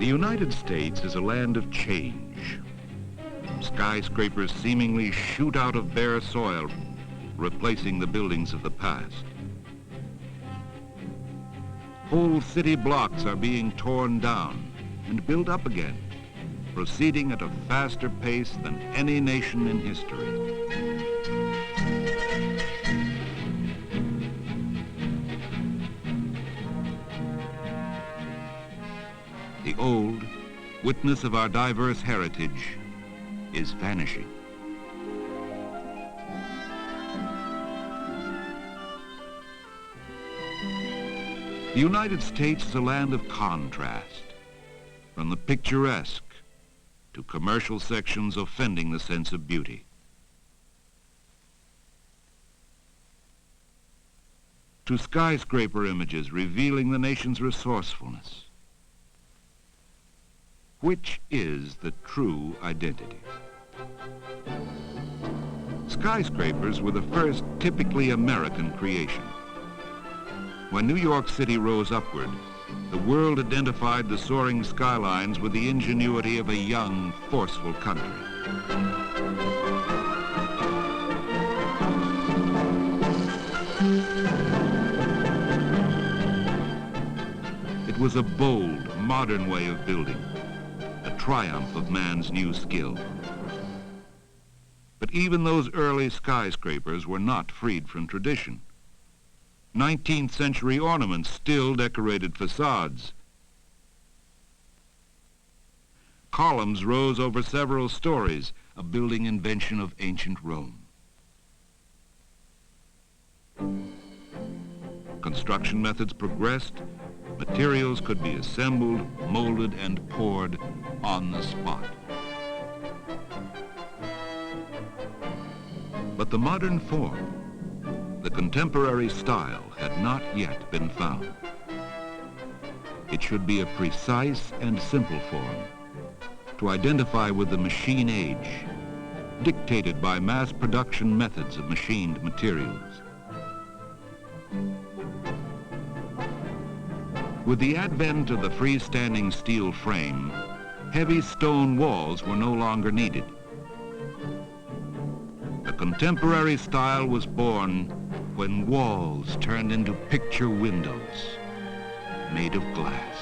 The United States is a land of change. Skyscrapers seemingly shoot out of bare soil, replacing the buildings of the past. Whole city blocks are being torn down and built up again, proceeding at a faster pace than any nation in history. The old, witness of our diverse heritage, is vanishing. The United States is a land of contrast, from the picturesque to commercial sections offending the sense of beauty. To skyscraper images revealing the nation's resourcefulness. Which is the true identity? Skyscrapers were the first typically American creation. When New York City rose upward, the world identified the soaring skylines with the ingenuity of a young, forceful country. It was a bold, modern way of building, a triumph of man's new skill. But even those early skyscrapers were not freed from tradition. 19th century ornaments still decorated facades. Columns rose over several stories, a building invention of ancient Rome. Construction methods progressed. Materials could be assembled, molded, and poured on the spot. But the modern form, the contemporary style, had not yet been found. It should be a precise and simple form to identify with the machine age, dictated by mass production methods of machined materials. With the advent of the freestanding steel frame, heavy stone walls were no longer needed. The contemporary style was born when walls turned into picture windows made of glass.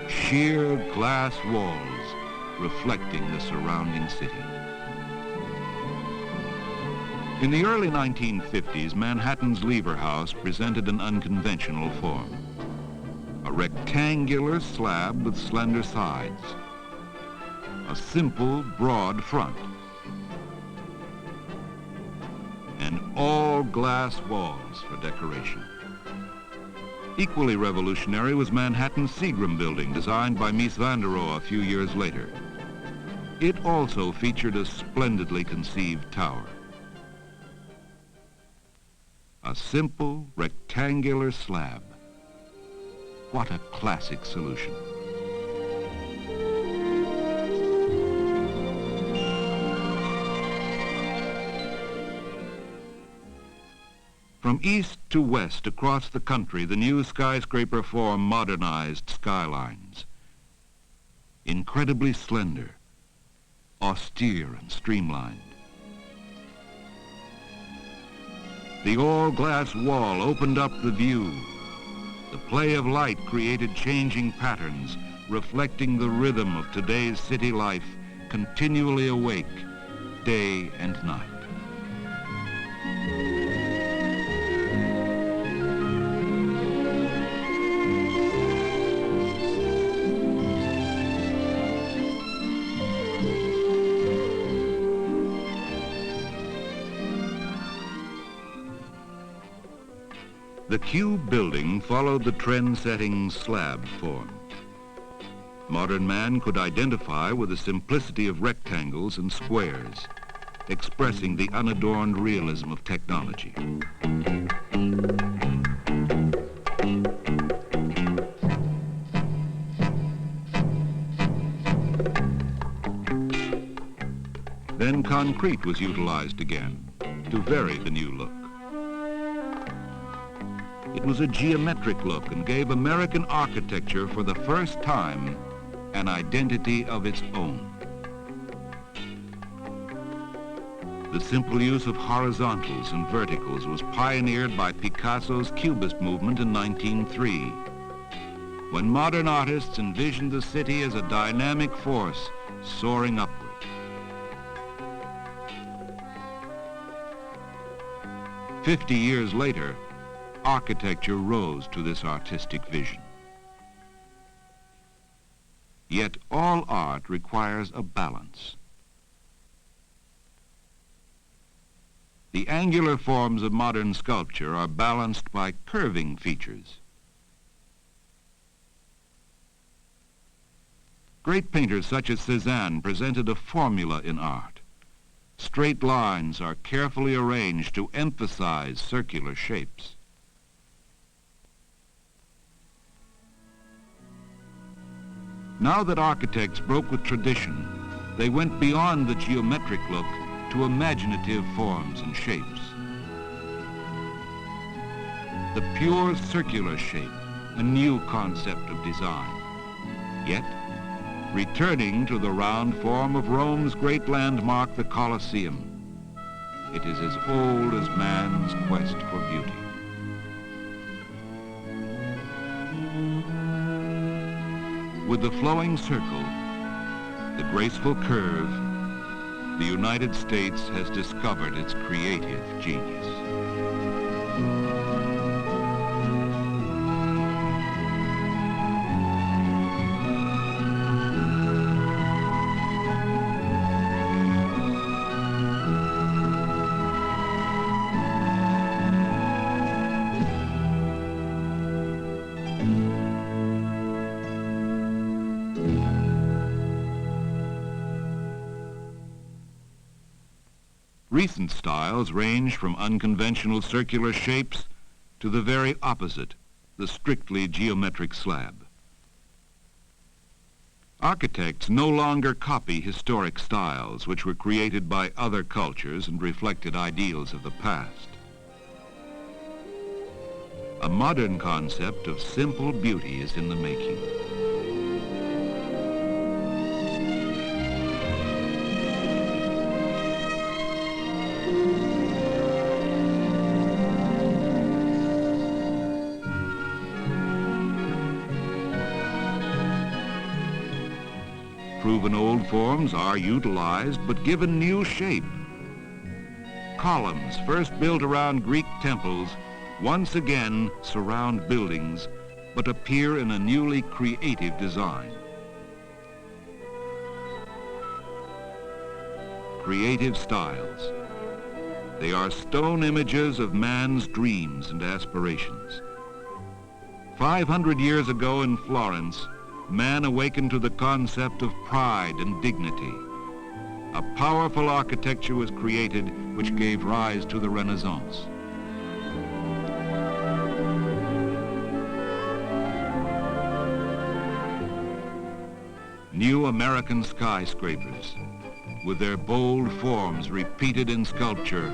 Sheer glass walls reflecting the surrounding city. In the early 1950s, Manhattan's Lever House presented an unconventional form. A rectangular slab with slender sides. A simple, broad front. And all glass walls for decoration. Equally revolutionary was Manhattan's Seagram building, designed by Mies van der Rohe a few years later. It also featured a splendidly conceived tower. A simple, rectangular slab. What a classic solution. From east to west across the country, the new skyscraper form modernized skylines. Incredibly slender, austere and streamlined. The all-glass wall opened up the view. The play of light created changing patterns, reflecting the rhythm of today's city life, continually awake, day and night. The cube building followed the trend-setting slab form. Modern man could identify with the simplicity of rectangles and squares, expressing the unadorned realism of technology. Then concrete was utilized again to vary the new look. It was a geometric look and gave American architecture for the first time an identity of its own. The simple use of horizontals and verticals was pioneered by Picasso's Cubist movement in 1903, when modern artists envisioned the city as a dynamic force soaring upward. "50 years later, architecture rose to this artistic vision. Yet all art requires a balance. The angular forms of modern sculpture are balanced by curving features. Great painters such as Cézanne presented a formula in art. Straight lines are carefully arranged to emphasize circular shapes. Now that architects broke with tradition, they went beyond the geometric look to imaginative forms and shapes. The pure circular shape, a new concept of design. Yet, returning to the round form of Rome's great landmark, the Colosseum, it is as old as man's quest for beauty. With the flowing circle, the graceful curve, the United States has discovered its creative genius. Recent styles range from unconventional circular shapes to the very opposite, the strictly geometric slab. Architects no longer copy historic styles which were created by other cultures and reflected ideals of the past. A modern concept of simple beauty is in the making. Proven old forms are utilized but given new shape. Columns, first built around Greek temples, once again surround buildings but appear in a newly creative design. Creative styles. They are stone images of man's dreams and aspirations. 500 years ago in Florence, man awakened to the concept of pride and dignity. A powerful architecture was created which gave rise to the Renaissance. New American skyscrapers, with their bold forms repeated in sculpture,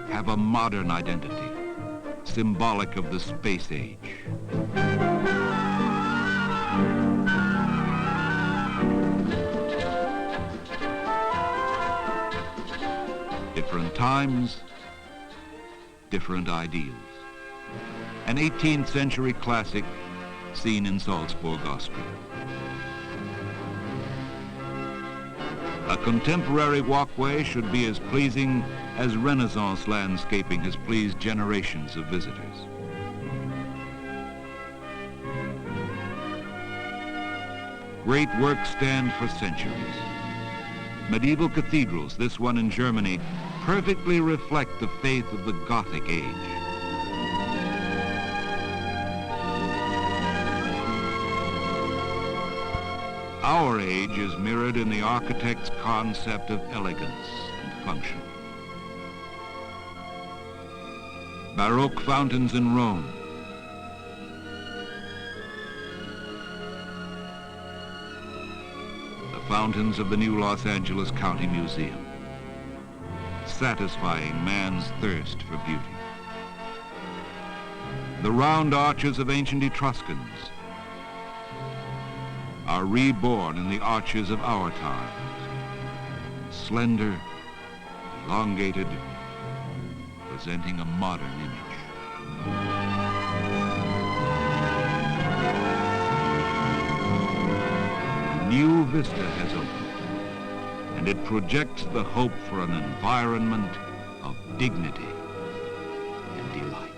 have a modern identity, symbolic of the space age. Different times, different ideals. An 18th century classic seen in Salzburg, Austria. A contemporary walkway should be as pleasing as Renaissance landscaping has pleased generations of visitors. Great works stand for centuries. Medieval cathedrals, this one in Germany, perfectly reflect the faith of the Gothic age. Our age is mirrored in the architect's concept of elegance and function. Baroque fountains in Rome. The fountains of the new Los Angeles County Museum, satisfying man's thirst for beauty. The round arches of ancient Etruscans are reborn in the arches of our times, slender, elongated, presenting a modern image. A new vista has opened, and it projects the hope for an environment of dignity and delight.